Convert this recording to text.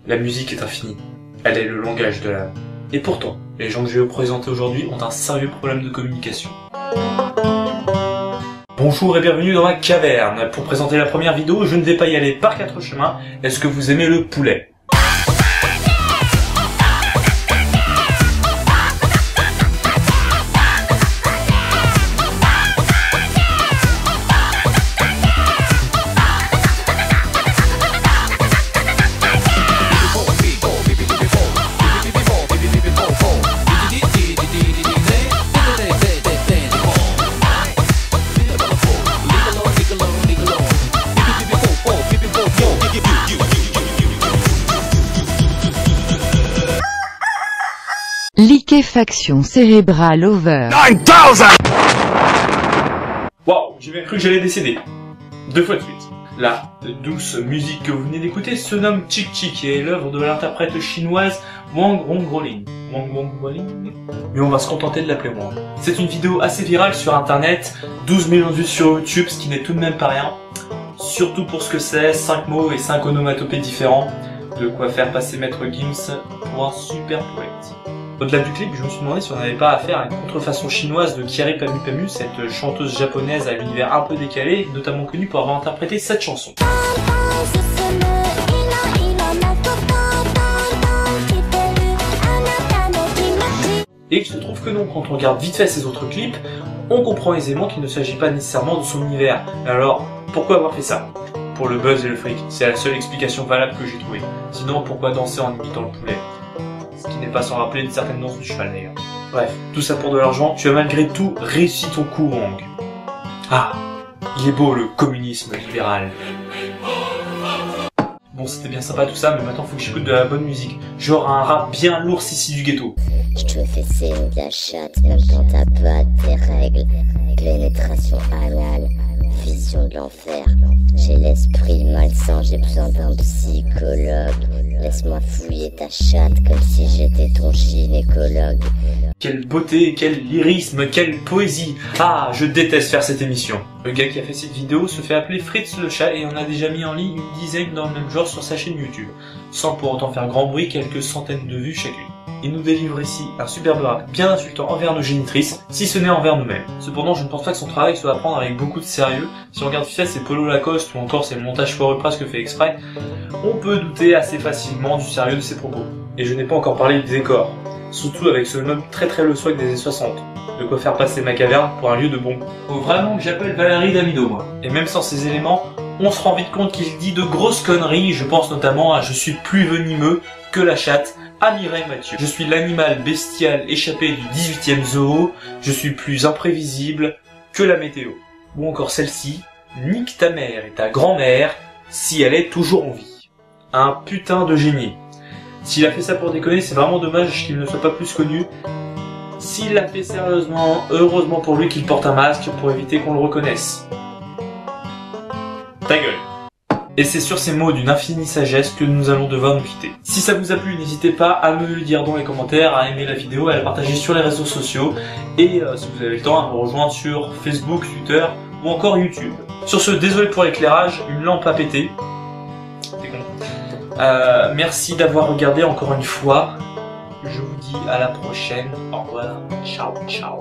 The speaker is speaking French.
La musique est infinie. Elle est le langage de l'âme. Et pourtant, les gens que je vais vous présenter aujourd'hui ont un sérieux problème de communication. Bonjour et bienvenue dans ma caverne. Pour présenter la première vidéo, je ne vais pas y aller par 4 chemins. Est-ce que vous aimez le poulet ? Liquéfaction cérébrale over. 9000! Waouh, j'ai bien cru que j'allais décéder. 2 fois de suite. La douce musique que vous venez d'écouter se nomme Chick Chick et est l'œuvre de l'interprète chinoise Wang Rongroling. Mais on va se contenter de l'appeler Wang. C'est une vidéo assez virale sur internet, 12 millions de vues sur YouTube, ce qui n'est tout de même pas rien. Surtout pour ce que c'est, 5 mots et 5 onomatopées différents. De quoi faire passer Maître Gims pour un super poète. Au-delà du clip, je me suis demandé si on n'avait pas affaire à une contrefaçon chinoise de Kyary Pamyu Pamyu, cette chanteuse japonaise à l'univers un peu décalé, notamment connue pour avoir interprété cette chanson. Et il se trouve que non, quand on regarde vite fait ses autres clips, on comprend aisément qu'il ne s'agit pas nécessairement de son univers. Alors, pourquoi avoir fait ça ? Pour le buzz et le fric, c'est la seule explication valable que j'ai trouvée. Sinon, pourquoi danser en imitant le poulet ? Ce qui n'est pas sans rappeler une certaine danse du cheval d'ailleurs. Bref, tout ça pour de l'argent, tu as malgré tout réussi ton coup, Wang. Ah, il est beau le communisme libéral. Bon, c'était bien sympa tout ça, mais maintenant faut que j'écoute de la bonne musique. Genre un rap bien lourd Sissi du ghetto. Je te fais signe de la chatte, même quand t'as pas tes règles. Pénétration anale, vision de l'enfer. J'ai l'esprit malsain, j'ai besoin d'un psychologue. Laisse-moi fouiller ta chatte comme si j'étais ton gynécologue. Quelle beauté, quel lyrisme, quelle poésie. Ah, je déteste faire cette émission. Le gars qui a fait cette vidéo se fait appeler Fritz le chat et on a déjà mis en ligne une dizaine dans le même genre sur sa chaîne YouTube. Sans pour autant faire grand bruit, quelques centaines de vues chacune. Il nous délivre ici un superbe rap bien insultant envers nos génitrices, si ce n'est envers nous-mêmes. Cependant, je ne pense pas que son travail soit à prendre avec beaucoup de sérieux. Si on regarde vite fait ses polos Lacoste ou encore ses montages foireux presque fait exprès, on peut douter assez facilement du sérieux de ses propos. Et je n'ai pas encore parlé du décor, surtout avec ce meuble très le swag des années 60. De quoi faire passer ma caverne pour un lieu de bon. Faut vraiment que j'appelle Valérie Damido, moi. Et même sans ces éléments, on se rend vite compte qu'il dit de grosses conneries, je pense notamment à « Je suis plus venimeux que la chatte », à Mireille Mathieu. Je suis l'animal bestial échappé du 18e zoo, je suis plus imprévisible que la météo. Ou encore celle-ci, nique ta mère et ta grand-mère si elle est toujours en vie. Un putain de génie. S'il a fait ça pour déconner, c'est vraiment dommage qu'il ne soit pas plus connu. S'il l'a fait sérieusement, heureusement pour lui qu'il porte un masque pour éviter qu'on le reconnaisse. Ta gueule. Et c'est sur ces mots d'une infinie sagesse que nous allons devoir nous quitter. Si ça vous a plu, n'hésitez pas à me le dire dans les commentaires, à aimer la vidéo, à la partager sur les réseaux sociaux, et si vous avez le temps, à me rejoindre sur Facebook, Twitter, ou encore YouTube. Sur ce, désolé pour l'éclairage, une lampe a pété. C'est con. Merci d'avoir regardé encore une fois. Je vous dis à la prochaine. Au revoir. Ciao, ciao.